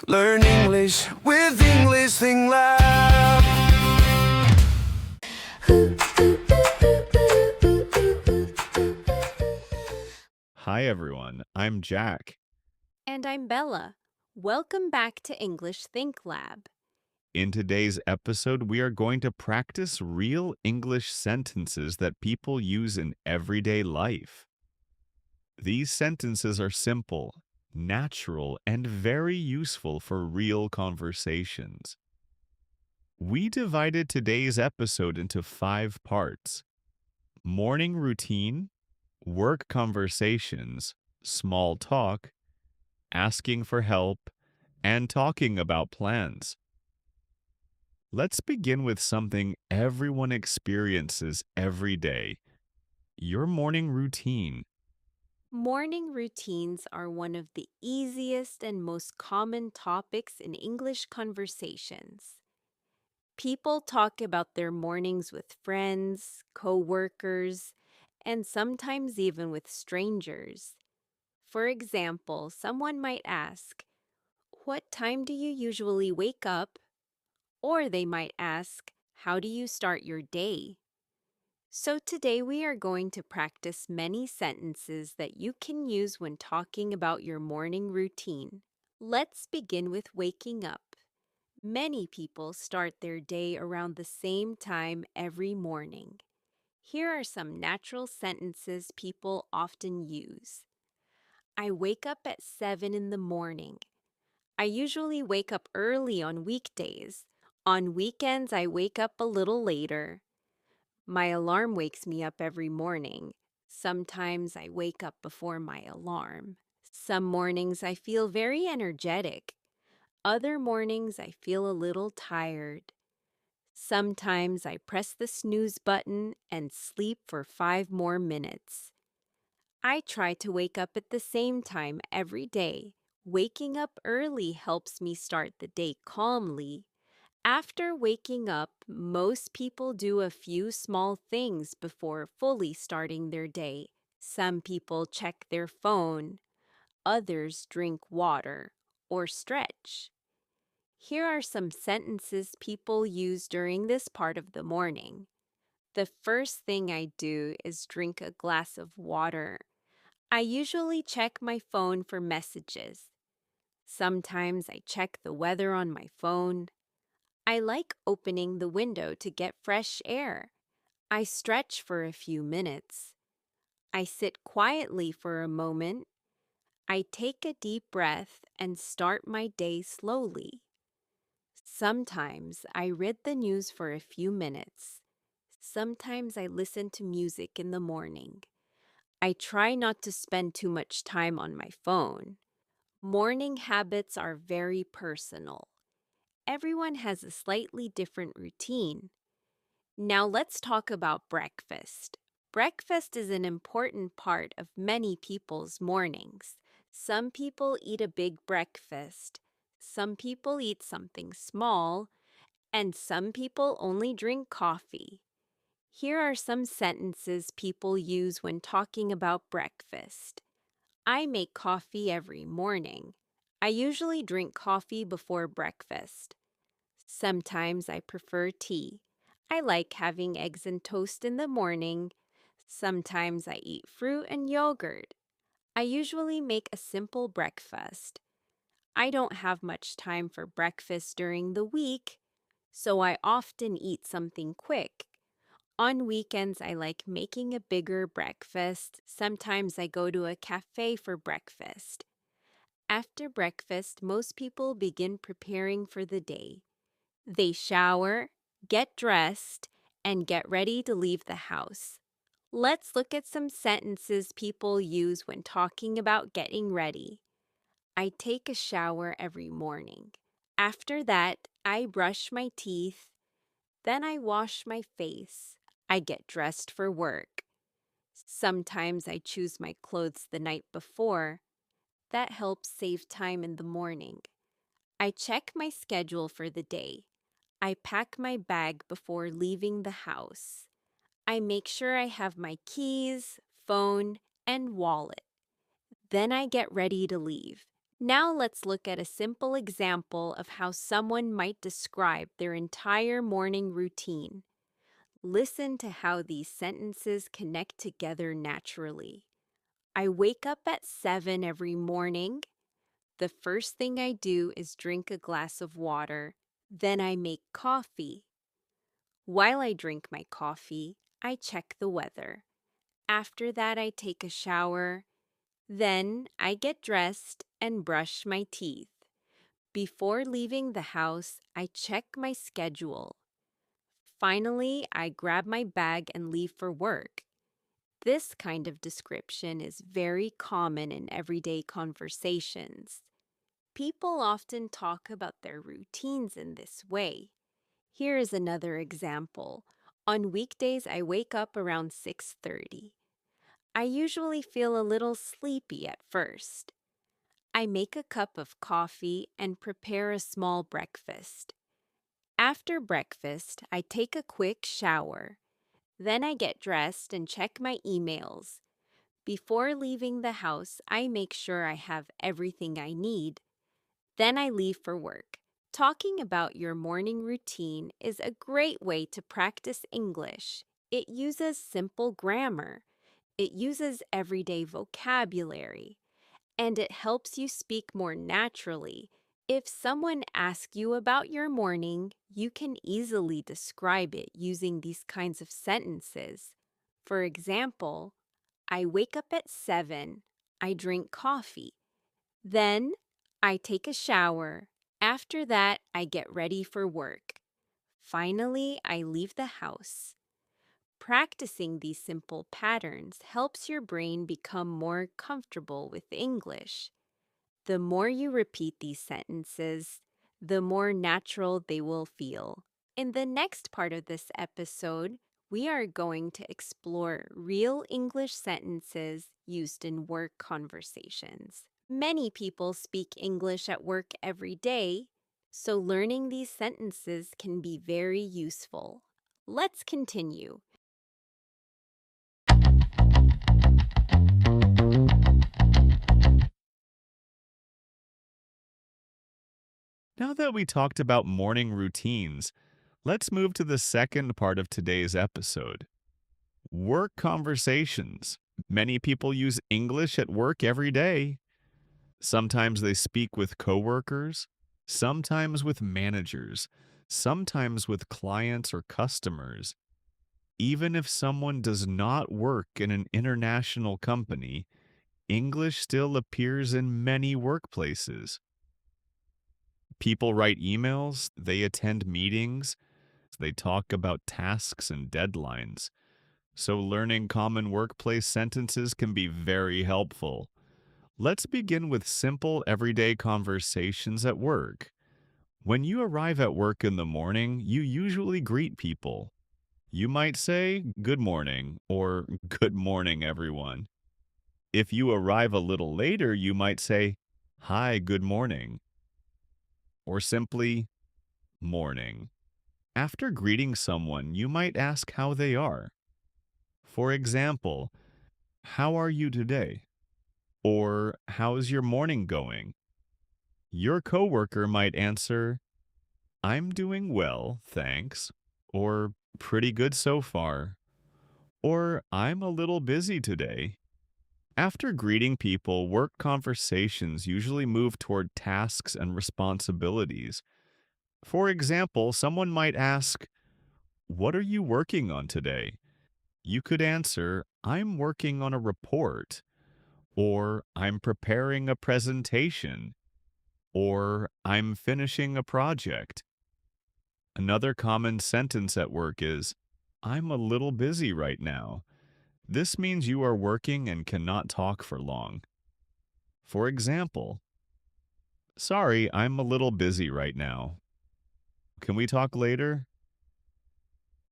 Learn English with English Thing Lab. Hi everyone, I'm Jack. And I'm Bella. Welcome back to English Think Lab. In today's episode, we are going to practice real English sentences that people use in everyday life. These sentences are simple, natural, and very useful for real conversations. We divided today's episode into 5 parts: morning routine, work conversations, small talk, asking for help, and talking about plans. Let's begin with something everyone experiences every day: your morning routine. Morning routines are one of the easiest and most common topics in English conversations. People talk about their mornings with friends, co-workers, and sometimes even with strangers. For example, someone might ask, "What time do you usually wake up?" Or they might ask, "How do you start your day?" So today we are going to practice many sentences that you can use when talking about your morning routine. Let's begin with waking up. Many people start their day around the same time every morning. Here are some natural sentences people often use. I wake up at 7 in the morning. I usually wake up early on weekdays. On weekends, I wake up a little later. My alarm wakes me up every morning. Sometimes I wake up before my alarm. Some mornings I feel very energetic. Other mornings I feel a little tired. Sometimes I press the snooze button and sleep for 5 more minutes. I try to wake up at the same time every day. Waking up early helps me start the day calmly. After waking up, most people do a few small things before fully starting their day. Some people check their phone, others drink water or stretch. Here are some sentences people use during this part of the morning. The first thing I do is drink a glass of water. I usually check my phone for messages. Sometimes I check the weather on my phone. I like opening the window to get fresh air. I stretch for a few minutes. I sit quietly for a moment. I take a deep breath and start my day slowly. Sometimes I read the news for a few minutes. Sometimes I listen to music in the morning. I try not to spend too much time on my phone. Morning habits are very personal. Everyone has a slightly different routine. Now let's talk about breakfast. Breakfast is an important part of many people's mornings. Some people eat a big breakfast. Some people eat something small. And some people only drink coffee. Here are some sentences people use when talking about breakfast. I make coffee every morning. I usually drink coffee before breakfast. Sometimes I prefer tea. I like having eggs and toast in the morning. Sometimes I eat fruit and yogurt. I usually make a simple breakfast. I don't have much time for breakfast during the week, so I often eat something quick. On weekends, I like making a bigger breakfast. Sometimes I go to a cafe for breakfast. After breakfast, most people begin preparing for the day. They shower, get dressed, and get ready to leave the house. Let's look at some sentences people use when talking about getting ready. I take a shower every morning. After that, I brush my teeth. Then I wash my face. I get dressed for work. Sometimes I choose my clothes the night before. That helps save time in the morning. I check my schedule for the day. I pack my bag before leaving the house. I make sure I have my keys, phone, and wallet. Then I get ready to leave. Now let's look at a simple example of how someone might describe their entire morning routine. Listen to how these sentences connect together naturally. I wake up at 7 every morning. The first thing I do is drink a glass of water. Then I make coffee. While I drink my coffee, I check the weather. After that, I take a shower. Then I get dressed and brush my teeth. Before leaving the house, I check my schedule. Finally, I grab my bag and leave for work. This kind of description is very common in everyday conversations. People often talk about their routines in this way. Here is another example. On weekdays, I wake up around 6:30. I usually feel a little sleepy at first. I make a cup of coffee and prepare a small breakfast. After breakfast, I take a quick shower. Then I get dressed and check my emails. Before leaving the house, I make sure I have everything I need. Then I leave for work. Talking about your morning routine is a great way to practice English. It uses simple grammar. It uses everyday vocabulary, and it helps you speak more naturally. If someone asks you about your morning, you can easily describe it using these kinds of sentences. For example, I wake up at 7. I drink coffee. Then I take a shower. After that, I get ready for work. Finally, I leave the house. Practicing these simple patterns helps your brain become more comfortable with English. The more you repeat these sentences, the more natural they will feel. In the next part of this episode, we are going to explore real English sentences used in work conversations. Many people speak English at work every day, so learning these sentences can be very useful. Let's continue. Now that we talked about morning routines, let's move to the second part of today's episode. Work conversations. Many people use English at work every day. Sometimes they speak with coworkers, sometimes with managers, sometimes with clients or customers. Even if someone does not work in an international company, English still appears in many workplaces. People write emails, they attend meetings, they talk about tasks and deadlines. So learning common workplace sentences can be very helpful. Let's begin with simple everyday conversations at work. When you arrive at work in the morning, you usually greet people. You might say, "Good morning," or "Good morning, everyone." If you arrive a little later, you might say, "Hi, good morning," or simply, "Morning." After greeting someone, you might ask how they are. For example, "How are you today?" Or "How's your morning going?" Your coworker might answer, "I'm doing well, thanks," or "Pretty good so far," or "I'm a little busy today." After greeting people, work conversations usually move toward tasks and responsibilities. For example, someone might ask, "What are you working on today?" You could answer, "I'm working on a report," or "I'm preparing a presentation," or "I'm finishing a project." Another common sentence at work is, "I'm a little busy right now." This means you are working and cannot talk for long. For example, "Sorry, I'm a little busy right now. Can we talk later?"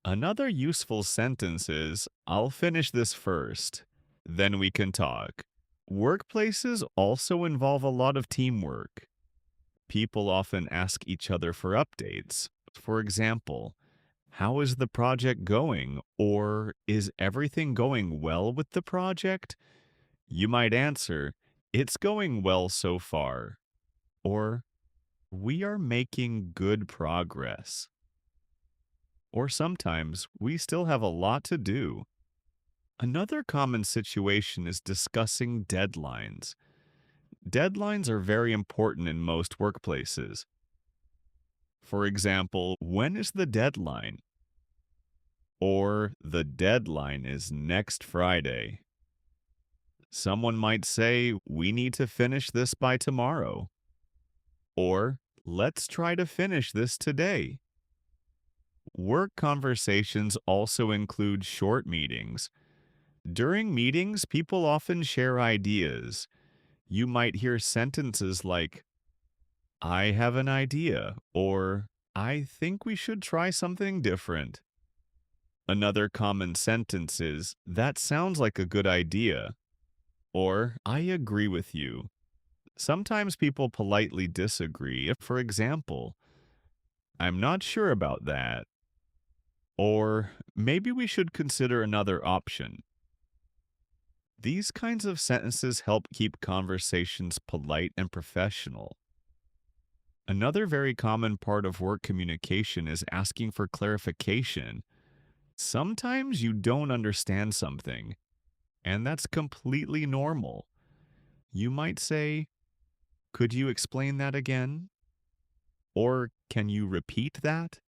Another useful sentence is, "I'll finish this first, then we can talk." Workplaces also involve a lot of teamwork. People often ask each other for updates. For example, "How is the project going?" Or "Is everything going well with the project?" You might answer, It's going well so far, or we are making good progress, or sometimes we still have a lot to do. Another common situation is discussing deadlines. Deadlines are very important in most workplaces. For example, when is the deadline? Or the deadline is next Friday. Someone might say, we need to finish this by tomorrow. Or, let's try to finish this today. Work conversations also include short meetings. During meetings, people often share ideas. You might hear sentences like, I have an idea, or I think we should try something different. Another common sentence is, that sounds like a good idea, or I agree with you. Sometimes people politely disagree. For example, I'm not sure about that, or maybe we should consider another option. These kinds of sentences help keep conversations polite and professional. Another very common part of work communication is asking for clarification. Sometimes you don't understand something, and that's completely normal. You might say, could you explain that again? Or can you repeat that?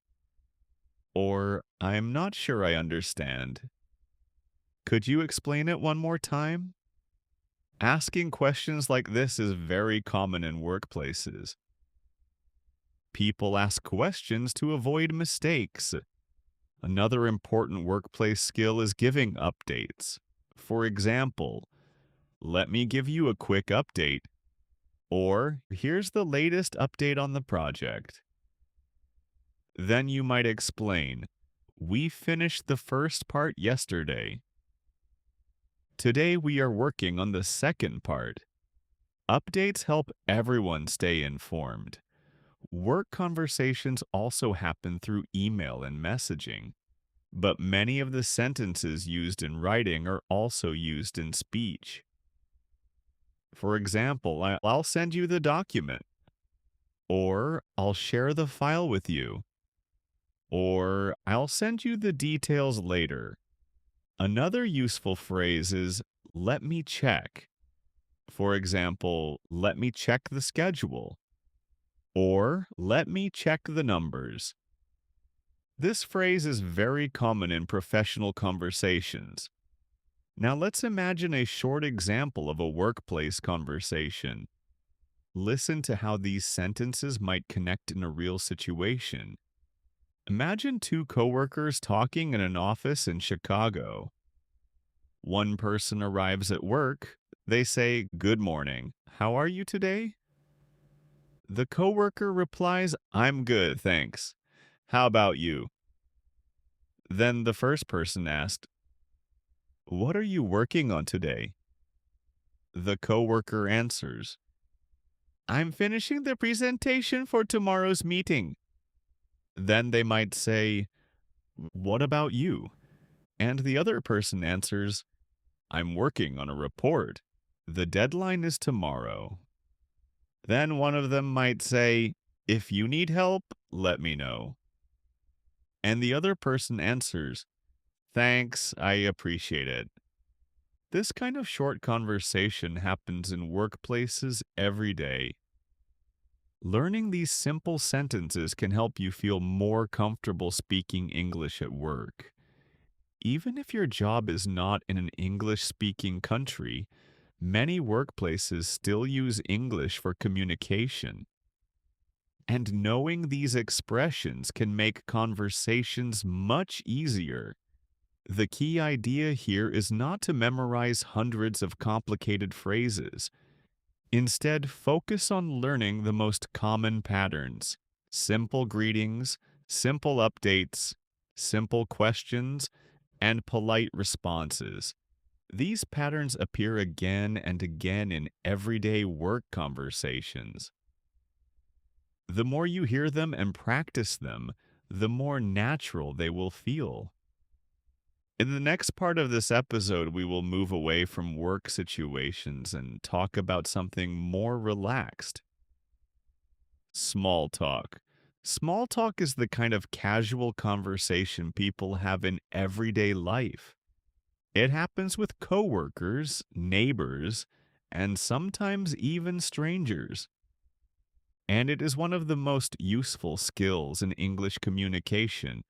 Or I'm not sure I understand. Could you explain it one more time? Asking questions like this is very common in workplaces. People ask questions to avoid mistakes. Another important workplace skill is giving updates. For example, let me give you a quick update. Or, here's the latest update on the project. Then you might explain, we finished the first part yesterday. Today we are working on the second part. Updates help everyone stay informed. Work conversations also happen through email and messaging, but many of the sentences used in writing are also used in speech. For example, I'll send you the document, or I'll share the file with you, or I'll send you the details later. Another useful phrase is, let me check. For example, let me check the schedule, or let me check the numbers. This phrase is very common in professional conversations. Now let's imagine a short example of a workplace conversation. Listen to how these sentences might connect in a real situation. Imagine two coworkers talking in an office in Chicago. One person arrives at work. They say, "Good morning. How are you today?" The coworker replies, "I'm good, thanks. How about you?" Then the first person asked, "What are you working on today?" The coworker answers, "I'm finishing the presentation for tomorrow's meeting." Then they might say, "What about you?" And the other person answers, "I'm working on a report. The deadline is tomorrow." Then one of them might say, "If you need help, let me know." And the other person answers, "Thanks, I appreciate it." This kind of short conversation happens in workplaces every day. Learning these simple sentences can help you feel more comfortable speaking English at work. Even if your job is not in an English-speaking country, many workplaces still use English for communication. And knowing these expressions can make conversations much easier. The key idea here is not to memorize hundreds of complicated phrases. Instead, focus on learning the most common patterns: simple greetings, simple updates, simple questions, and polite responses. These patterns appear again and again in everyday work conversations. The more you hear them and practice them, the more natural they will feel. In the next part of this episode, we will move away from work situations and talk about something more relaxed. Small talk. Small talk is the kind of casual conversation people have in everyday life. It happens with coworkers, neighbors, and sometimes even strangers. And it is one of the most useful skills in English communication.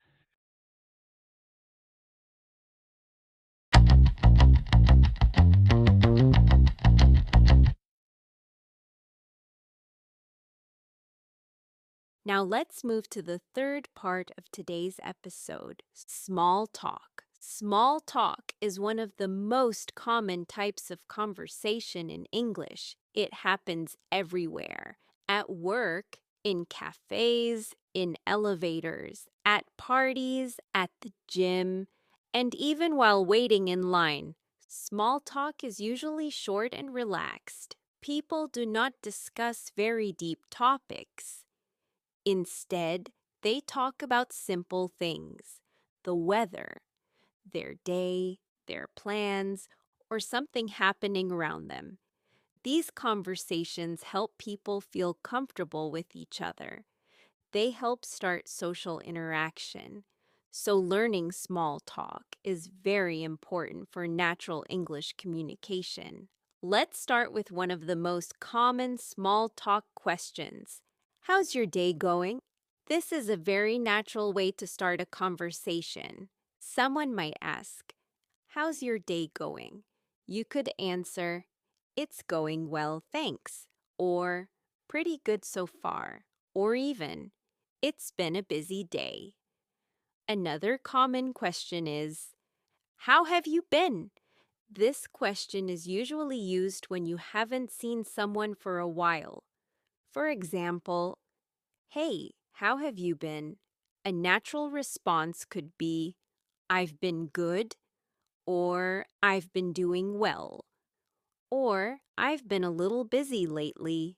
Now let's move to the third part of today's episode, small talk. Small talk is one of the most common types of conversation in English. It happens everywhere, at work, in cafes, in elevators, at parties, at the gym, and even while waiting in line. Small talk is usually short and relaxed. People do not discuss very deep topics. Instead, they talk about simple things, the weather, their day, their plans, or something happening around them. These conversations help people feel comfortable with each other. They help start social interaction. So, learning small talk is very important for natural English communication. Let's start with one of the most common small talk questions. How's your day going? This is a very natural way to start a conversation. Someone might ask, how's your day going? You could answer, it's going well, thanks, or pretty good so far, or even, it's been a busy day. Another common question is, how have you been? This question is usually used when you haven't seen someone for a while. For example, hey, how have you been? A natural response could be, I've been good, or I've been doing well, or I've been a little busy lately.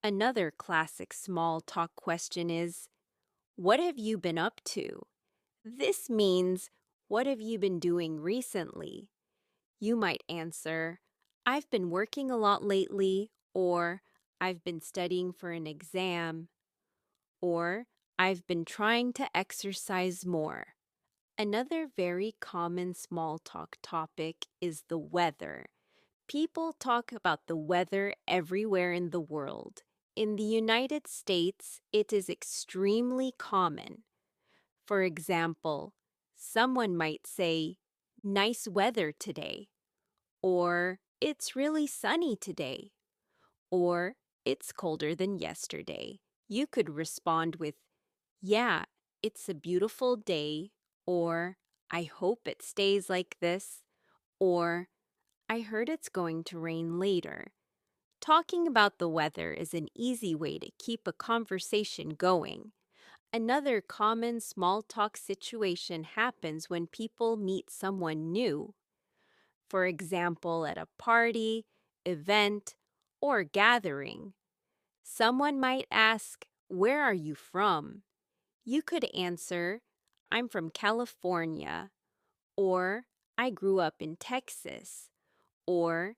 Another classic small talk question is, what have you been up to? This means, what have you been doing recently? You might answer, I've been working a lot lately, or I've been studying for an exam, or I've been trying to exercise more. Another very common small talk topic is the weather. People talk about the weather everywhere in the world. In the United States, it is extremely common. For example, someone might say, nice weather today, or it's really sunny today, or it's colder than yesterday. You could respond with, yeah, it's a beautiful day, or I hope it stays like this, or I heard it's going to rain later. Talking about the weather is an easy way to keep a conversation going. Another common small talk situation happens when people meet someone new. For example, at a party, event, or gathering. Someone might ask, where are you from? You could answer, I'm from California, or I grew up in Texas, or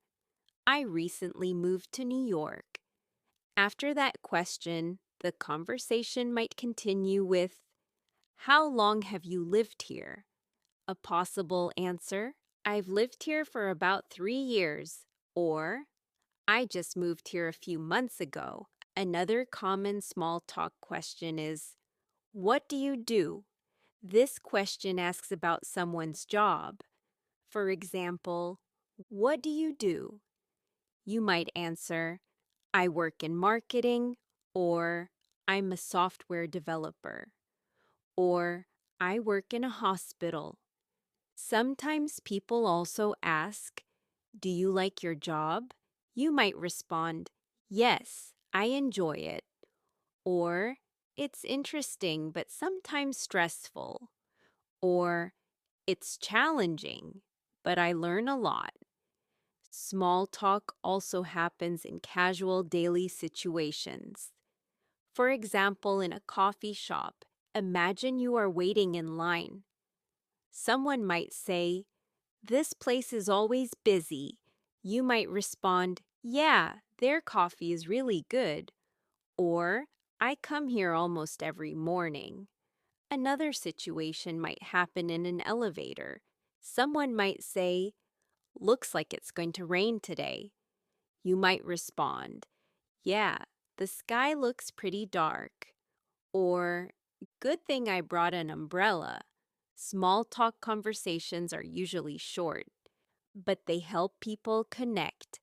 I recently moved to New York. After that question, the conversation might continue with, how long have you lived here? A possible answer, I've lived here for about 3 years, or I just moved here a few months ago. Another common small talk question is, what do you do? This question asks about someone's job. For example, what do you do? You might answer, I work in marketing, or I'm a software developer, or I work in a hospital. Sometimes people also ask, do you like your job? You might respond, yes, I enjoy it, or it's interesting but sometimes stressful, or it's challenging, but I learn a lot. Small talk also happens in casual daily situations. For example, in a coffee shop, imagine you are waiting in line. Someone might say, "This place is always busy." You might respond, "Yeah, their coffee is really good." Or, "I come here almost every morning." Another situation might happen in an elevator. Someone might say, "Looks like it's going to rain today." You might respond, "Yeah, the sky looks pretty dark." Or, "Good thing I brought an umbrella." Small talk conversations are usually short, but they help people connect.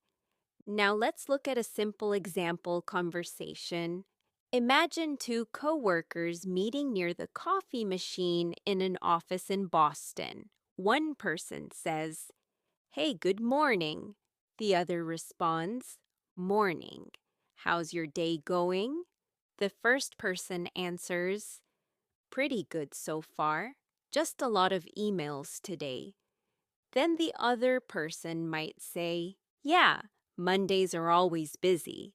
Now let's look at a simple example conversation. Imagine two coworkers meeting near the coffee machine in an office in Boston. One person says, "Hey, good morning." The other responds, "Morning. How's your day going?" The first person answers, "Pretty good so far. Just a lot of emails today." Then the other person might say, "Yeah, Mondays are always busy."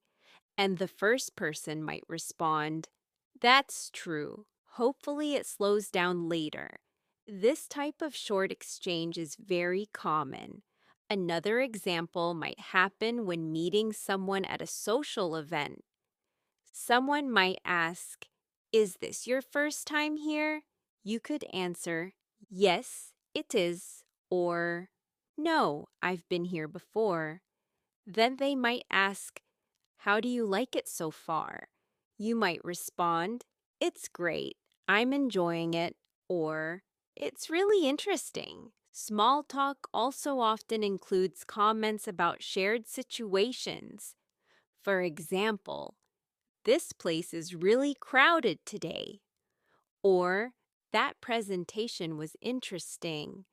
And the first person might respond, "That's true. Hopefully it slows down later." This type of short exchange is very common. Another example might happen when meeting someone at a social event. Someone might ask, "Is this your first time here?" You could answer, "Yes, it is," or "No, I've been here before." Then they might ask, "How do you like it so far?" You might respond, "It's great. I'm enjoying it," or "It's really interesting." Small talk also often includes comments about shared situations. For example, "This place is really crowded today." Or, "That presentation was interesting."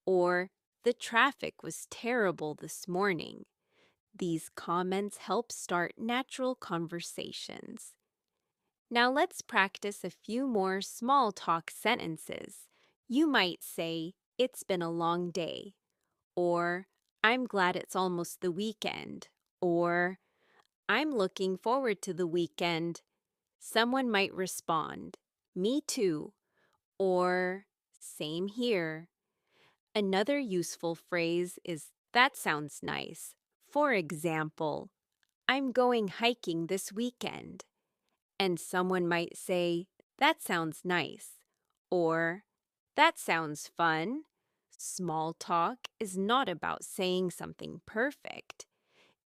Or, "The traffic was terrible this morning." These comments help start natural conversations. Now let's practice a few more small talk sentences. You might say, "It's been a long day." Or, "I'm glad it's almost the weekend." Or, "I'm looking forward to the weekend." Someone might respond, "Me too." Or, "Same here." Another useful phrase is, "That sounds nice." For example, "I'm going hiking this weekend." And someone might say, "That sounds nice." Or, "That sounds fun." Small talk is not about saying something perfect.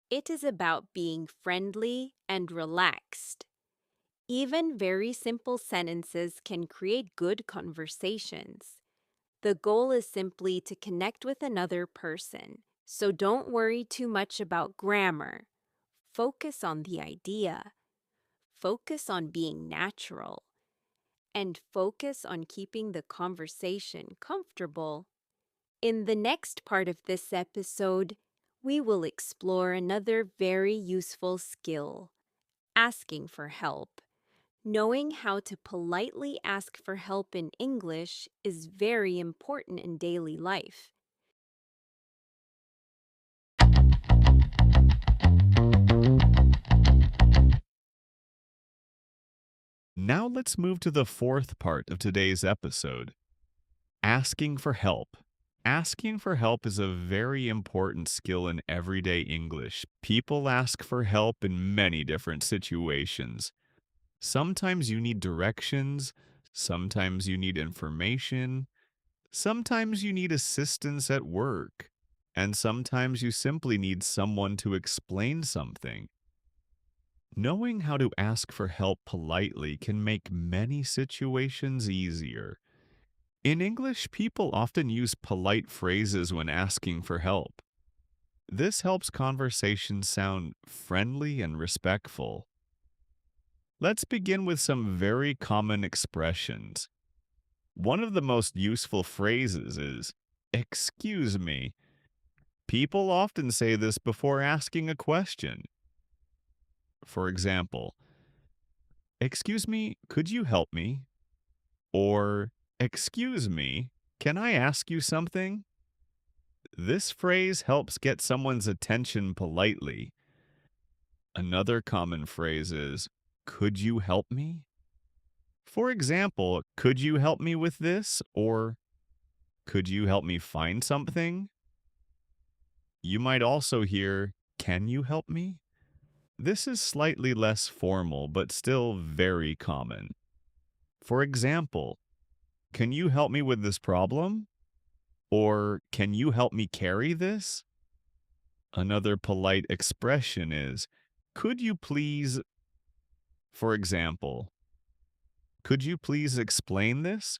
It is about being friendly and relaxed. Even very simple sentences can create good conversations. The goal is simply to connect with another person, so don't worry too much about grammar. Focus on the idea. Focus on being natural. And focus on keeping the conversation comfortable. In the next part of this episode, we will explore another very useful skill: asking for help. Knowing how to politely ask for help in English is very important in daily life. Now let's move to the fourth part of today's episode: asking for help. Asking for help is a very important skill in everyday English. People ask for help in many different situations. Sometimes you need directions, sometimes you need information, sometimes you need assistance at work, and sometimes you simply need someone to explain something. Knowing how to ask for help politely can make many situations easier. In English, people often use polite phrases when asking for help. This helps conversations sound friendly and respectful. Let's begin with some very common expressions. One of the most useful phrases is, "Excuse me." People often say this before asking a question. For example, "Excuse me, could you help me?" Or, "Excuse me, can I ask you something?" This phrase helps get someone's attention politely. Another common phrase is, "Could you help me?" For example, "Could you help me with this?" or Could you help me find something? You might also hear, can you help me? This is slightly less formal, but still very common. For example, can you help me with this problem? Or can you help me carry this? Another polite expression is, could you please, for example, could you please explain this?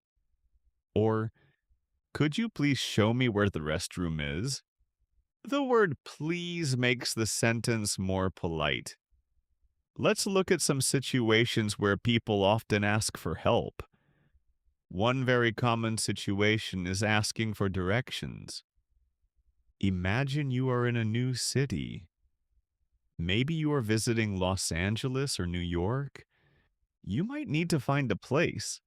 Or could you please show me where the restroom is? The word please makes the sentence more polite. Let's look at some situations where people often ask for help. One very common situation is asking for directions. Imagine you are in a new city. Maybe you are visiting Los Angeles or New York. You might need to find a place.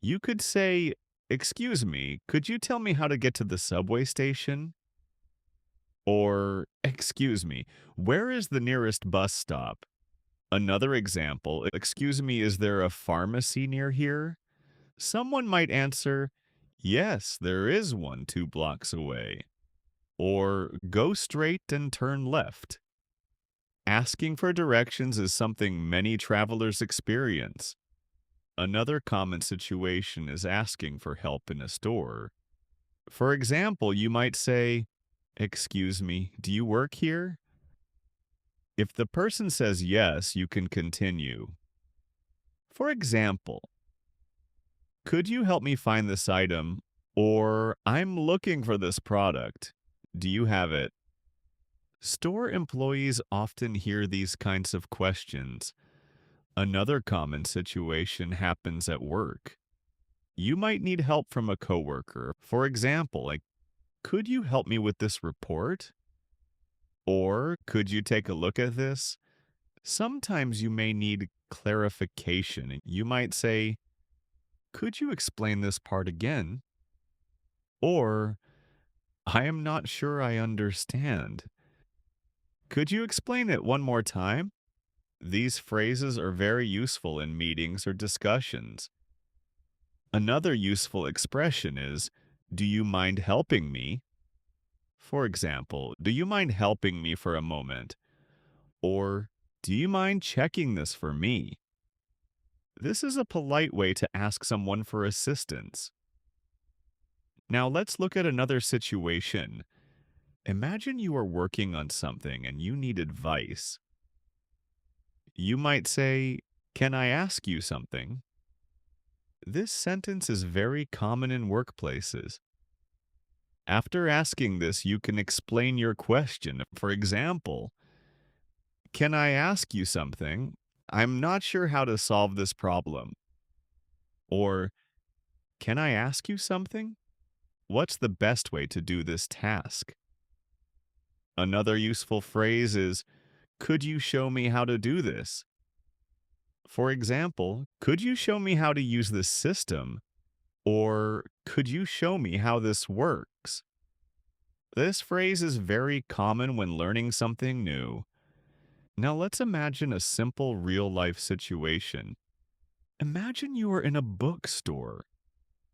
You could say, excuse me, could you tell me how to get to the subway station? Or, excuse me, where is the nearest bus stop? Another example, excuse me, is there a pharmacy near here? Someone might answer, yes, there is one 2 blocks away. Or, go straight and turn left. Asking for directions is something many travelers experience. Another common situation is asking for help in a store. For example, you might say, excuse me, do you work here? If the person says yes, you can continue. For example, could you help me find this item? Or I'm looking for this product. Do you have it? Store employees often hear these kinds of questions. Another common situation happens at work. You might need help from a coworker. For example, like, could you help me with this report? Or could you take a look at this? Sometimes you may need clarification. You might say, could you explain this part again? Or, I am not sure I understand. Could you explain it one more time? These phrases are very useful in meetings or discussions. Another useful expression is, do you mind helping me? For example, do you mind helping me for a moment? Or, do you mind checking this for me? This is a polite way to ask someone for assistance. Now let's look at another situation. Imagine you are working on something and you need advice. You might say, can I ask you something? This sentence is very common in workplaces. After asking this, you can explain your question. For example, can I ask you something? I'm not sure how to solve this problem. Or, can I ask you something? What's the best way to do this task? Another useful phrase is, could you show me how to do this? For example, could you show me how to use this system? Or, could you show me how this works? This phrase is very common when learning something new. Now let's imagine a simple real-life situation. Imagine you are in a bookstore.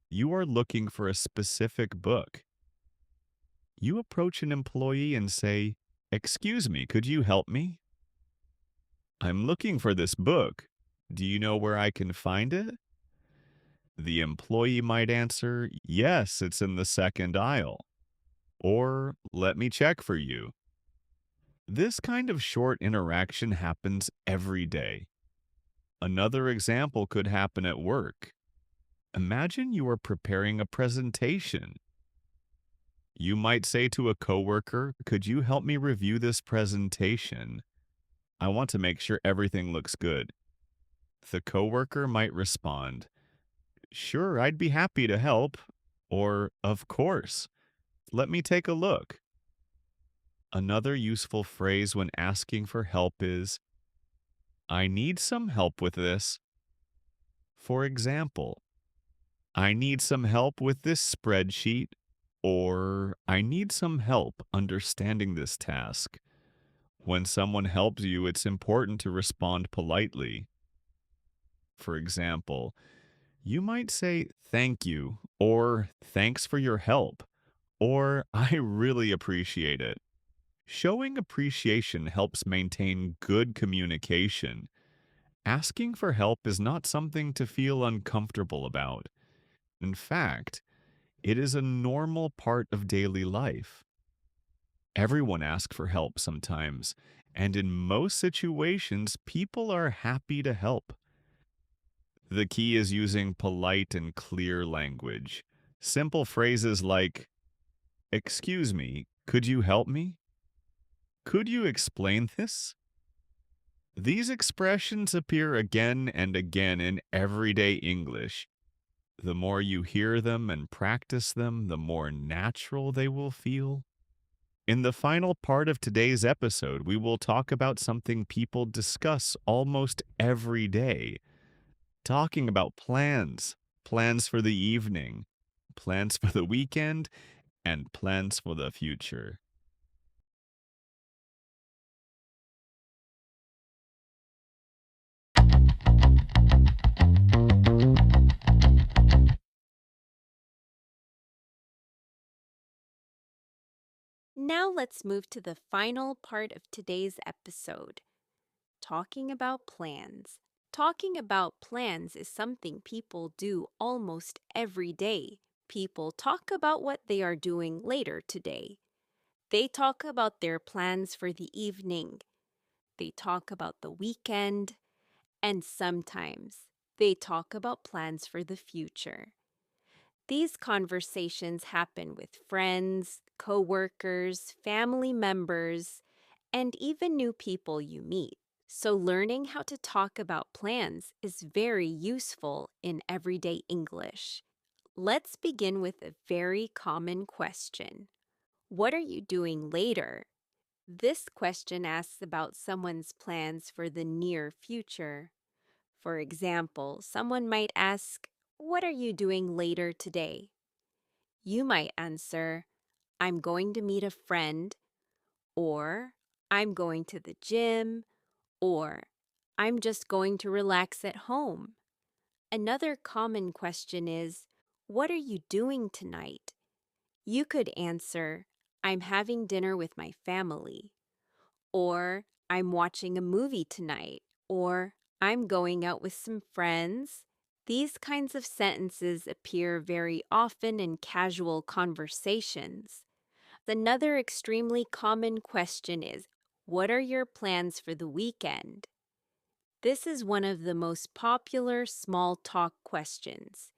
You are looking for a specific book. You approach an employee and say, excuse me, could you help me? I'm looking for this book. Do you know where I can find it? The employee might answer, yes, it's in the second aisle. Or, let me check for you. This kind of short interaction happens every day. Another example could happen at work. Imagine you are preparing a presentation. You might say to a coworker, could you help me review this presentation? I want to make sure everything looks good. The coworker might respond, sure, I'd be happy to help. Or, of course, let me take a look. Another useful phrase when asking for help is, I need some help with this. For example, I need some help with this spreadsheet, or I need some help understanding this task. When someone helps you, it's important to respond politely. For example, You might say thank you, or thanks for your help, or I really appreciate it. Showing appreciation helps maintain good communication. Asking for help is not something to feel uncomfortable about. In fact, it is a normal part of daily life. Everyone asks for help sometimes, and in most situations, people are happy to help. The key is using polite and clear language. Simple phrases like, "Excuse me, could you help me? Could you explain this?" These expressions appear again and again in everyday English. The more you hear them and practice them, the more natural they will feel. In the final part of today's episode, we will talk about something people discuss almost every day, talking about plans, plans for the evening, plans for the weekend, and plans for the future. Now let's move to the final part of today's episode, talking about plans. Talking about plans is something people do almost every day. People talk about what they are doing later today. They talk about their plans for the evening. They talk about the weekend. And sometimes they talk about plans for the future. These conversations happen with friends, coworkers, family members, and even new people you meet. So, learning how to talk about plans is very useful in everyday English. Let's begin with a very common question. What are you doing later? This question asks about someone's plans for the near future. For example, someone might ask, "What are you doing later today?" You might answer, "I'm going to meet a friend," or "I'm going to the gym," or "I'm just going to relax at home." Another common question is, "What are you doing tonight?" You could answer, "I'm having dinner with my family," or "I'm watching a movie tonight," or "I'm going out with some friends." These kinds of sentences appear very often in casual conversations. Another extremely common question is, "What are your plans for the weekend?" This is one of the most popular small talk questions.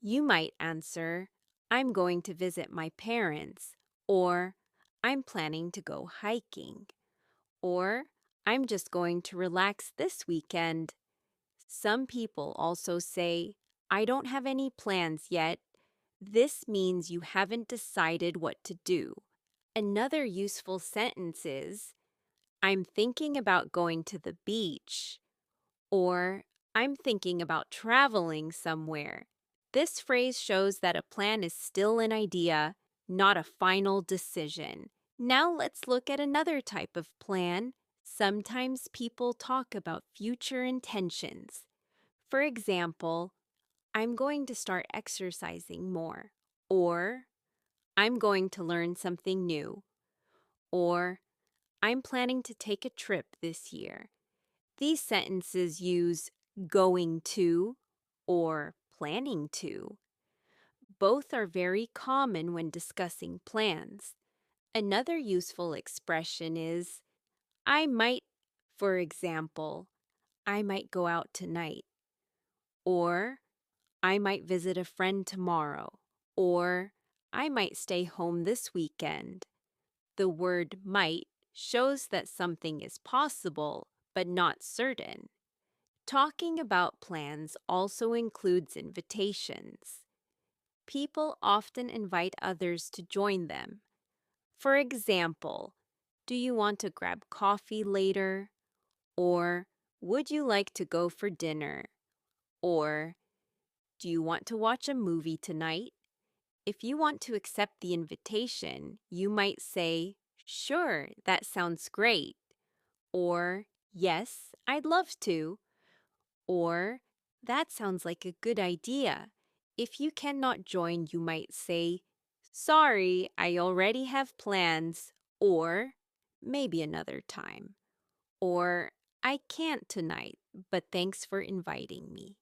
You might answer, "I'm going to visit my parents," or "I'm planning to go hiking," or "I'm just going to relax this weekend." Some people also say, "I don't have any plans yet." This means you haven't decided what to do. Another useful sentence is, "I'm thinking about going to the beach," or "I'm thinking about traveling somewhere." This phrase shows that a plan is still an idea, not a final decision. Now let's look at another type of plan. Sometimes people talk about future intentions. For example, "I'm going to start exercising more," or "I'm going to learn something new," or "I'm planning to take a trip this year." These sentences use "going to" or "planning to." Both are very common when discussing plans. Another useful expression is "I might." For example, "I might go out tonight," or "I might visit a friend tomorrow," or "I might stay home this weekend." The word might shows that something is possible, but not certain. Talking about plans also includes invitations. People often invite others to join them. For example, "Do you want to grab coffee later?" Or "Would you like to go for dinner?" Or "Do you want to watch a movie tonight?" If you want to accept the invitation, you might say, "Sure, that sounds great." Or "Yes, I'd love to." Or That sounds like a good idea. If you cannot join, you might say, "Sorry, I already have plans," or "Maybe another time," or "I can't tonight, but thanks for inviting me."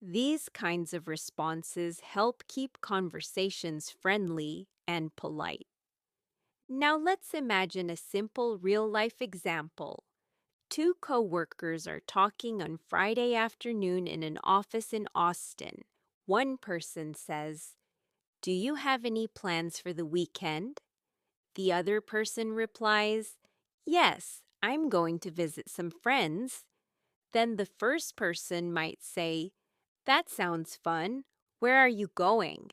These kinds of responses help keep conversations friendly and polite. Now let's imagine a simple real-life example. Two co-workers are talking on Friday afternoon in an office in Austin. One person says, "Do you have any plans for the weekend?" The other person replies, "Yes, I'm going to visit some friends." Then the first person might say, "That sounds fun. Where are you going?"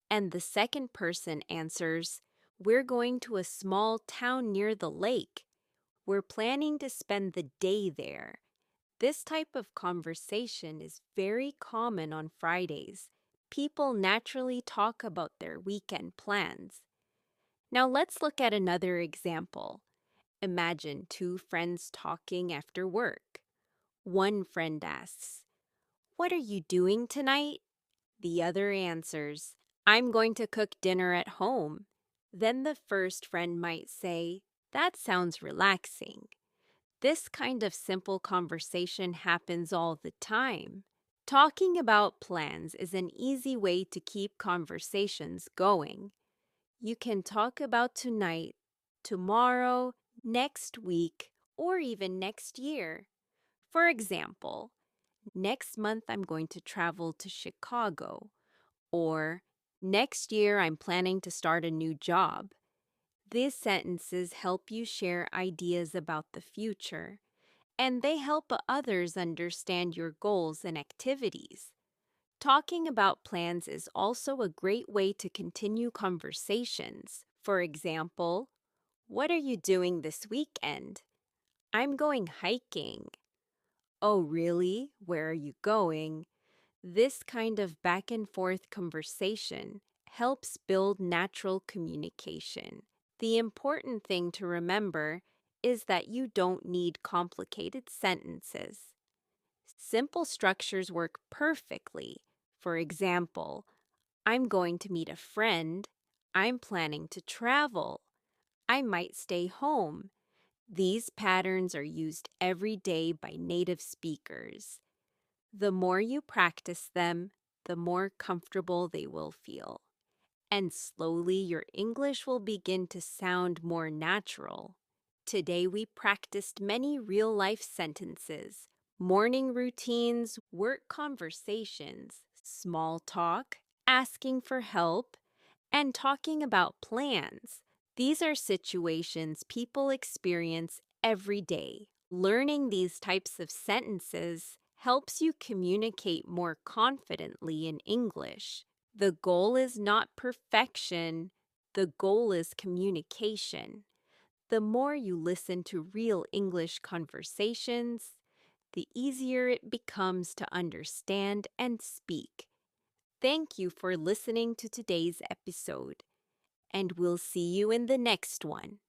And the second person answers, "We're going to a small town near the lake. We're planning to spend the day there." This type of conversation is very common on Fridays. People naturally talk about their weekend plans. Now let's look at another example. Imagine two friends talking after work. One friend asks, "What are you doing tonight?" The other answers, "I'm going to cook dinner at home." Then the first friend might say, "That sounds relaxing." This kind of simple conversation happens all the time. Talking about plans is an easy way to keep conversations going. You can talk about tonight, tomorrow, next week, or even next year. For example, "Next month I'm going to travel to Chicago," or "Next year I'm planning to start a new job." These sentences help you share ideas about the future, and they help others understand your goals and activities. Talking about plans is also a great way to continue conversations. For example, "What are you doing this weekend?" "I'm going hiking." "Oh, really? Where are you going?" This kind of back and forth conversation helps build natural communication. The important thing to remember is that you don't need complicated sentences. Simple structures work perfectly. For example, "I'm going to meet a friend." "I'm planning to travel." "I might stay home." These patterns are used every day by native speakers. The more you practice them, the more comfortable they will feel. And slowly your English will begin to sound more natural. Today we practiced many real-life sentences, morning routines, work conversations, small talk, asking for help, and talking about plans. These are situations people experience every day. Learning these types of sentences helps you communicate more confidently in English. The goal is not perfection, the goal is communication. The more you listen to real English conversations, the easier it becomes to understand and speak. Thank you for listening to today's episode, and we'll see you in the next one.